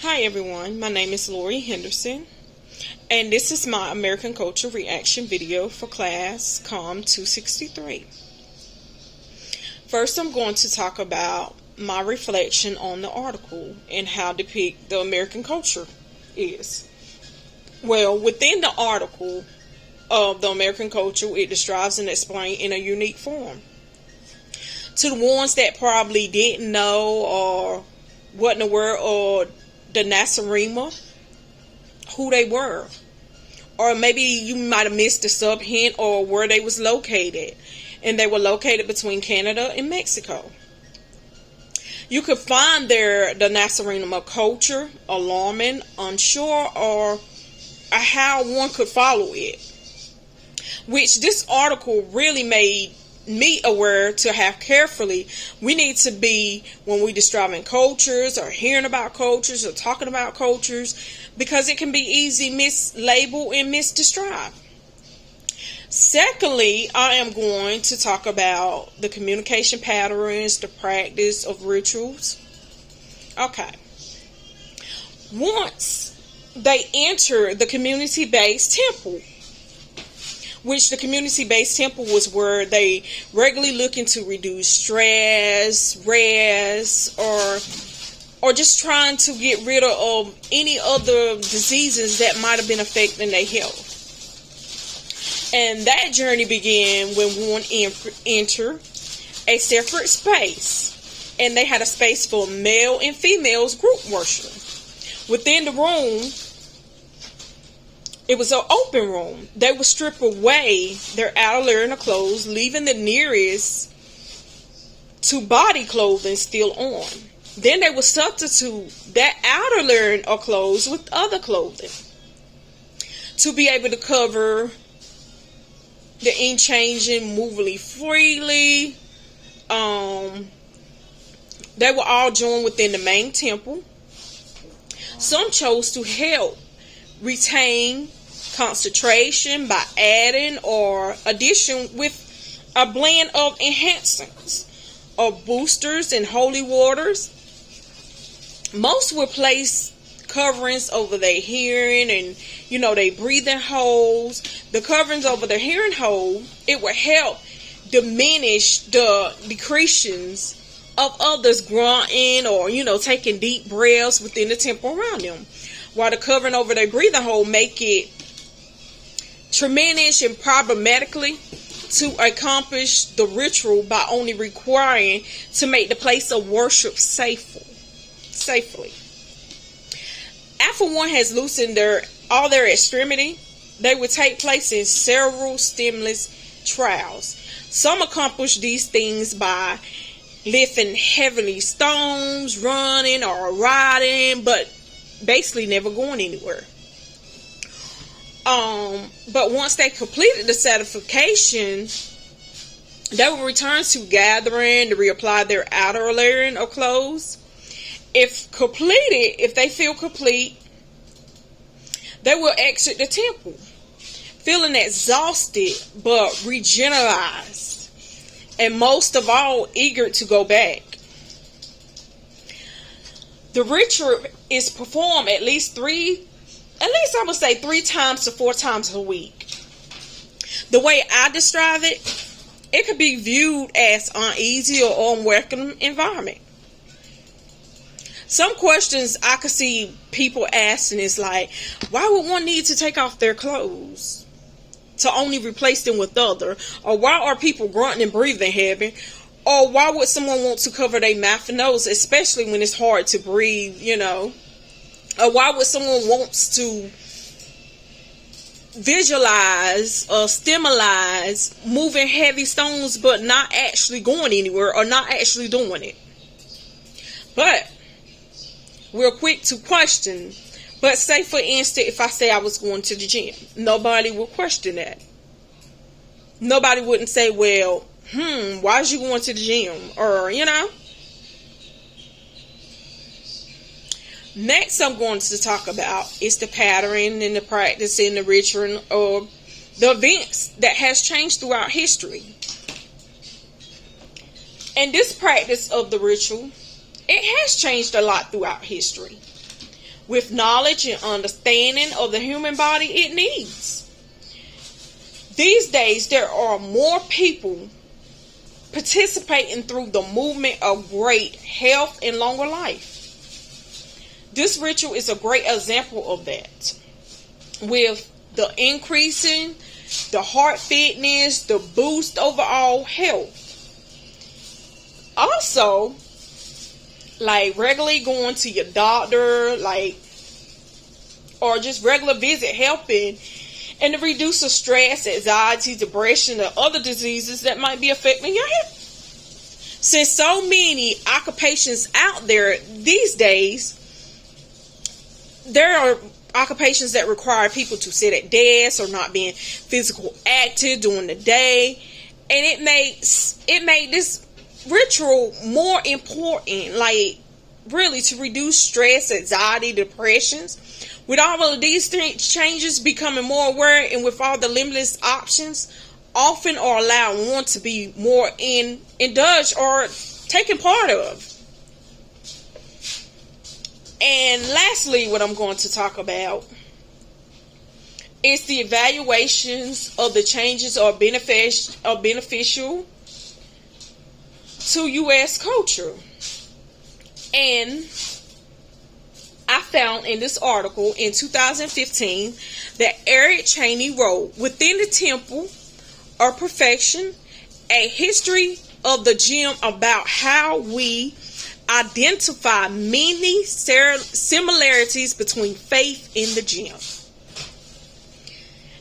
Hi everyone, my name is Lori Henderson, and this is my American Culture reaction video for class COM 263. First, I'm going to talk about my reflection on the article and how depict the American culture is. Well, within the article of the American culture, it describes and explains in a unique form. To the ones that probably didn't know or wasn't aware of the Nasarima, who they were, or maybe you might have missed the sub hint or where they was located, and they were located between Canada and Mexico. You could find the Nasarima culture alarming, unsure, or how one could follow it, which this article really made me aware to have carefully. We need to be, when we describing cultures or hearing about cultures or talking about cultures, because it can be easy mislabeled and misdescribed. Secondly, I am going to talk about the communication patterns, the practice of rituals. Okay. Once they enter the community-based temple, which the community-based temple was where they regularly looking to reduce stress, rest, or just trying to get rid of any other diseases that might have been affecting their health. And that journey began when one entered a separate space, and they had a space for male and females group worship. Within the room, it was an open room. They would strip away their outer layer of clothes, leaving the nearest to body clothing still on. Then they would substitute that outer layer of clothes with other clothing to be able to cover the in-changing, moving freely. They were all joined within the main temple. Some chose to help retain concentration by adding or addition with a blend of enhancements or boosters and holy waters. Most would place coverings over their hearing and their breathing holes. The coverings over their hearing hole, it would help diminish the decretions of others grunting or taking deep breaths within the temple around them, while the covering over their breathing hole make it tremendous and problematically to accomplish the ritual by only requiring to make the place of worship safely. After one has loosened all their extremity, they would take place in several stimulus trials. Some accomplish these things by lifting heavy stones, running or riding, but basically never going anywhere. But once they completed the satisfaction, they will return to gathering to reapply their outer layering of clothes. If they feel complete, they will exit the temple, feeling exhausted but regenerated, and most of all, eager to go back. The ritual is performed at least 3 times to 4 times a week. The way I describe it, it could be viewed as uneasy or unwelcome environment. Some questions I could see people asking is like, why would one need to take off their clothes to only replace them with other? Or why are people grunting and breathing heavy? Or why would someone want to cover their mouth and nose, especially when it's hard to breathe, Or why would someone wants to visualize or stimulate moving heavy stones but not actually going anywhere or not actually doing it? But we're quick to question. But say for instance, if I say I was going to the gym, nobody would question that. Nobody wouldn't say, well, why is you going to the gym? Or, Next, I'm going to talk about is the pattern and the practice and the ritual of the events that has changed throughout history. And this practice of the ritual, it has changed a lot throughout history. with knowledge and understanding of the human body it needs. These days, there are more people participating through the movement of great health and longer life. This ritual is a great example of that. With the increasing, the heart fitness, the boost overall health. Also, like regularly going to your doctor, or just regular visit helping, and to reduce the stress, anxiety, depression, and other diseases that might be affecting your health. Since so many occupations out there these days, there are occupations that require people to sit at desks or not being physical active during the day, and it made this ritual more important, really to reduce stress, anxiety, depressions. With all of these changes, becoming more aware and with all the limitless options often are allowing one to be more indulged or taken part of. And lastly, what I'm going to talk about is the evaluations of the changes are beneficial to U.S. culture. And I found in this article in 2015 that Eric Cheney wrote, "Within the Temple of Perfection, a history of the gym, about how we identify many similarities between faith in the gym."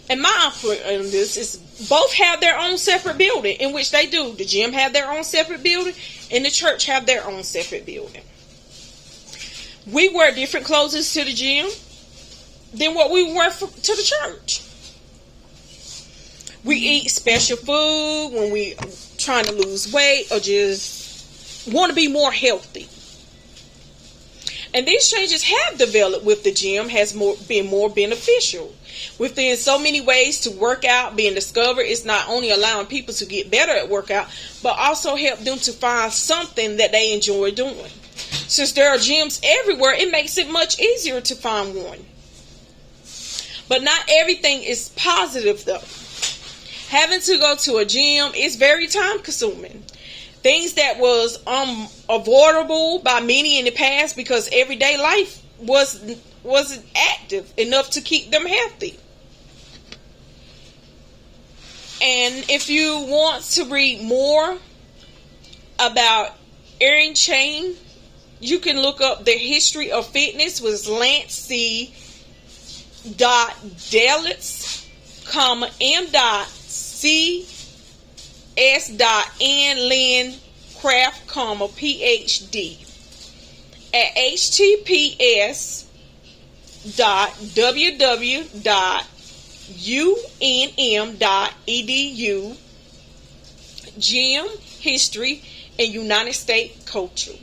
And my output on this is both have their own separate building, in which they do. The gym have their own separate building, and the church have their own separate building. We wear different clothes to the gym than what we wear to the church. We eat special food when we trying to lose weight or just want to be more healthy. And these changes have developed with the gym has been more beneficial. Within so many ways to work out being discovered, it's not only allowing people to get better at workout, but also help them to find something that they enjoy doing. Since there are gyms everywhere, it makes it much easier to find one. But not everything is positive though. Having to go to a gym is very time consuming. Things that was avoidable by many in the past because everyday life wasn't active enough to keep them healthy. And if you want to read more about Eric Cheney, you can look up The History of Fitness with Lance C. Delitz, M. C. S. N. Lynn Craft, PhD at https://www.unm.edu Gym History and United States Culture.